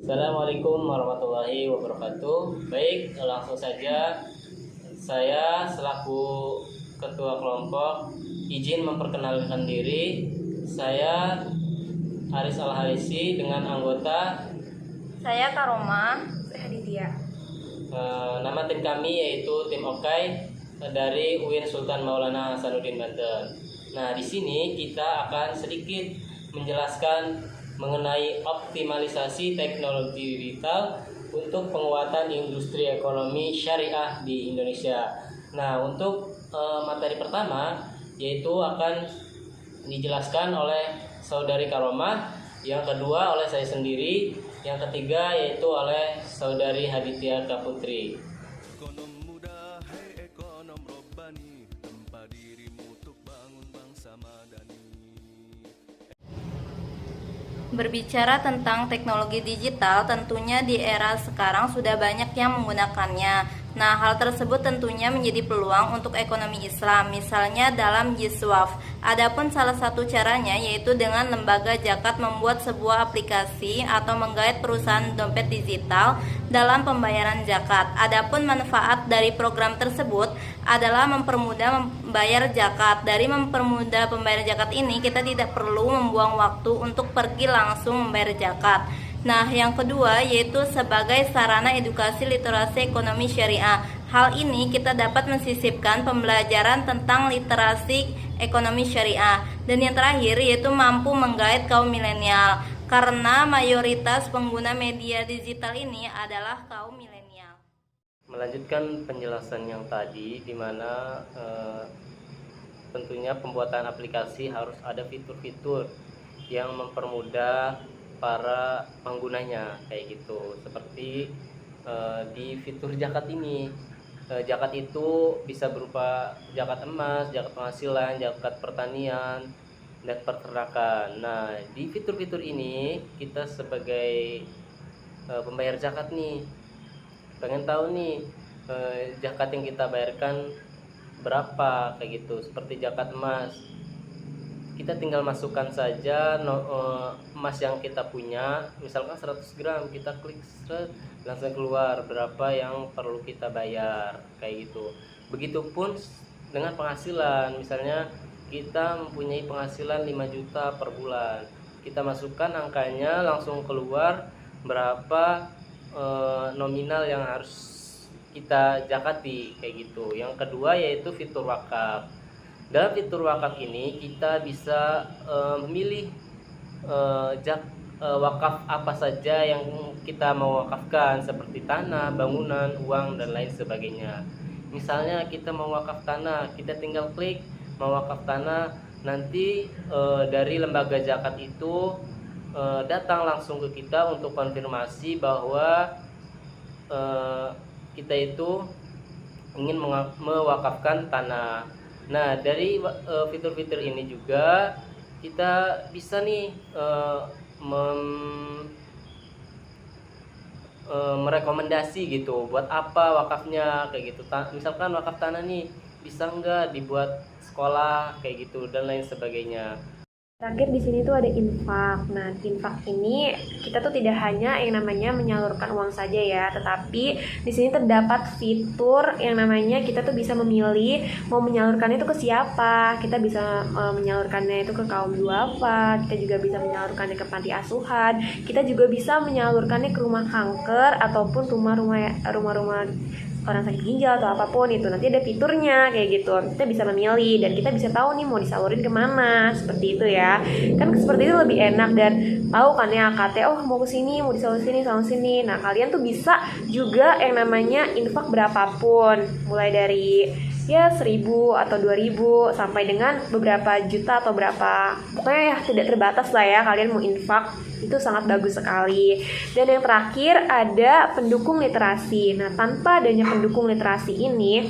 Assalamualaikum warahmatullahi wabarakatuh. Baik, langsung saja saya selaku ketua kelompok izin memperkenalkan diri. Saya Aris Al-Harisi dengan anggota Saya Karoma. Saya Aditya. Nama tim kami yaitu tim Okai dari UIN Sultan Maulana Hasanuddin Banten. Nah, di sini kita akan sedikit menjelaskan mengenai optimalisasi teknologi digital untuk penguatan industri ekonomi syariah di Indonesia. Nah, untuk materi pertama yaitu akan dijelaskan oleh saudari Karomah, yang kedua oleh saya sendiri, yang ketiga yaitu oleh saudari Haditya Kaputri. Ekonom muda, hai ekonom robbani, tempa dirimu untuk bangun bangsa madani. Berbicara tentang teknologi digital, tentunya di era sekarang sudah banyak yang menggunakannya. Nah, hal tersebut tentunya menjadi peluang untuk ekonomi Islam, misalnya dalam Jiswaf. Adapun salah satu caranya yaitu dengan lembaga zakat membuat sebuah aplikasi atau menggait perusahaan dompet digital dalam pembayaran zakat. Adapun manfaat dari program tersebut adalah mempermudah membayar zakat. Dari mempermudah pembayaran zakat ini, kita tidak perlu membuang waktu untuk pergi langsung membayar zakat. Nah, yang kedua yaitu sebagai sarana edukasi literasi ekonomi syariah. Hal ini kita dapat mensisipkan pembelajaran tentang literasi ekonomi syariah. Dan yang terakhir yaitu mampu menggait kaum milenial, karena mayoritas pengguna media digital ini adalah kaum milenial. Melanjutkan penjelasan yang tadi, di mana tentunya pembuatan aplikasi harus ada fitur-fitur yang mempermudah para penggunanya, kayak gitu. Seperti di fitur zakat ini, zakat itu bisa berupa zakat emas, zakat penghasilan, zakat pertanian, dan peternakan. Nah, di fitur-fitur ini kita sebagai pembayar zakat nih pengen tahu nih zakat yang kita bayarkan berapa, kayak gitu. Seperti zakat emas, kita tinggal masukkan saja emas yang kita punya, misalkan 100 gram, kita klik seret, langsung keluar berapa yang perlu kita bayar, kayak gitu. Begitupun dengan penghasilan, misalnya kita mempunyai penghasilan 5 juta per bulan, kita masukkan angkanya, langsung keluar berapa nominal yang harus kita zakati, kayak gitu. Yang kedua yaitu fitur wakaf. Dalam fitur wakaf ini kita bisa memilih wakaf apa saja yang kita mau wakafkan, seperti tanah, bangunan, uang, dan lain sebagainya. Misalnya kita mau wakaf tanah, kita tinggal klik mau wakaf tanah, nanti dari lembaga zakat itu datang langsung ke kita untuk konfirmasi bahwa kita itu ingin mewakafkan tanah. Nah, dari fitur-fitur ini juga kita bisa nih merekomendasi gitu, buat apa wakafnya, kayak gitu. Misalkan wakaf tanah nih, bisa nggak dibuat sekolah, kayak gitu, dan lain sebagainya. Terakhir di sini tuh ada infak. Nah, infak ini kita tuh tidak hanya yang namanya menyalurkan uang saja ya, tetapi di sini terdapat fitur yang namanya kita tuh bisa memilih mau menyalurkannya itu ke siapa. Kita bisa menyalurkannya itu ke kaum duafa, kita juga bisa menyalurkannya ke panti asuhan, kita juga bisa menyalurkannya ke rumah kanker ataupun rumah-rumah orang sakit ginjal atau apapun itu. Nanti ada fiturnya kayak gitu, kita bisa memilih dan kita bisa tahu nih mau disalurin kemana, seperti itu ya. Kan seperti itu lebih enak dan tahu kan ya AKT, oh mau ke sini, mau disalurin sini. Nah, kalian tuh bisa juga yang namanya infak berapapun, mulai dari ya 1.000 atau 2.000 sampai dengan beberapa juta atau berapa, pokoknya ya tidak terbatas lah ya, kalian mau infak itu sangat bagus sekali. Dan yang terakhir ada pendukung literasi. Nah, tanpa adanya pendukung literasi ini,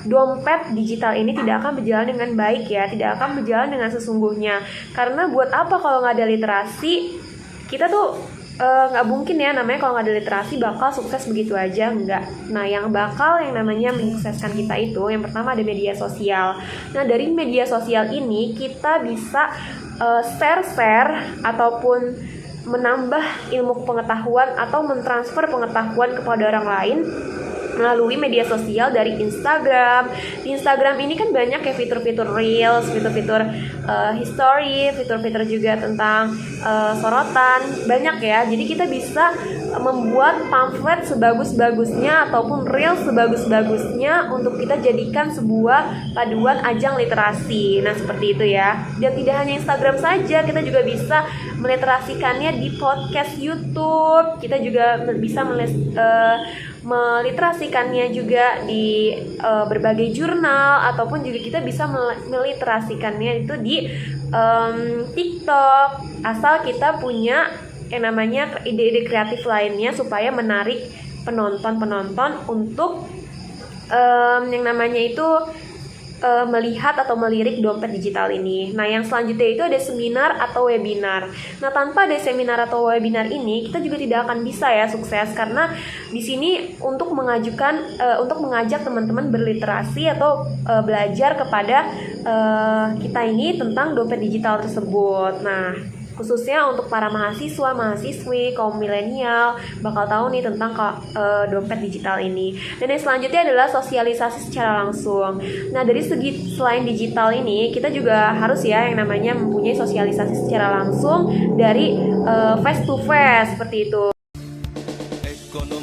dompet digital ini tidak akan berjalan dengan baik ya, tidak akan berjalan dengan sesungguhnya. Karena buat apa kalau nggak ada literasi, kita tuh nggak mungkin ya, namanya kalau nggak ada literasi bakal sukses begitu aja, nggak. Nah, yang namanya menyukseskan kita itu yang pertama ada media sosial. Nah, dari media sosial ini kita bisa share ataupun menambah ilmu pengetahuan atau mentransfer pengetahuan kepada orang lain melalui media sosial dari Instagram. Di Instagram ini kan banyak ya fitur-fitur reels, fitur-fitur history, fitur-fitur juga tentang sorotan, banyak ya. Jadi kita bisa membuat pamflet sebagus-bagusnya ataupun reels sebagus-bagusnya untuk kita jadikan sebuah paduan ajang literasi. Nah, seperti itu ya. Dan tidak hanya Instagram saja, kita juga bisa meliterasikannya di podcast YouTube. Kita juga bisa meliterasikannya juga di berbagai jurnal, ataupun juga kita bisa meliterasikannya itu di TikTok, asal kita punya yang namanya ide-ide kreatif lainnya supaya menarik penonton untuk yang namanya itu melihat atau melirik dompet digital ini. Nah, yang selanjutnya itu ada seminar atau webinar. Nah, tanpa ada seminar atau webinar ini, kita juga tidak akan bisa ya sukses, karena di sini untuk mengajak teman-teman berliterasi atau belajar kepada kita ini tentang dompet digital tersebut. Nah, khususnya untuk para mahasiswa, mahasiswi, kaum milenial bakal tahu nih tentang dompet digital ini. Dan yang selanjutnya adalah sosialisasi secara langsung. Nah, dari segi selain digital ini, kita juga harus ya yang namanya mempunyai sosialisasi secara langsung dari face to face seperti itu. Ekonomi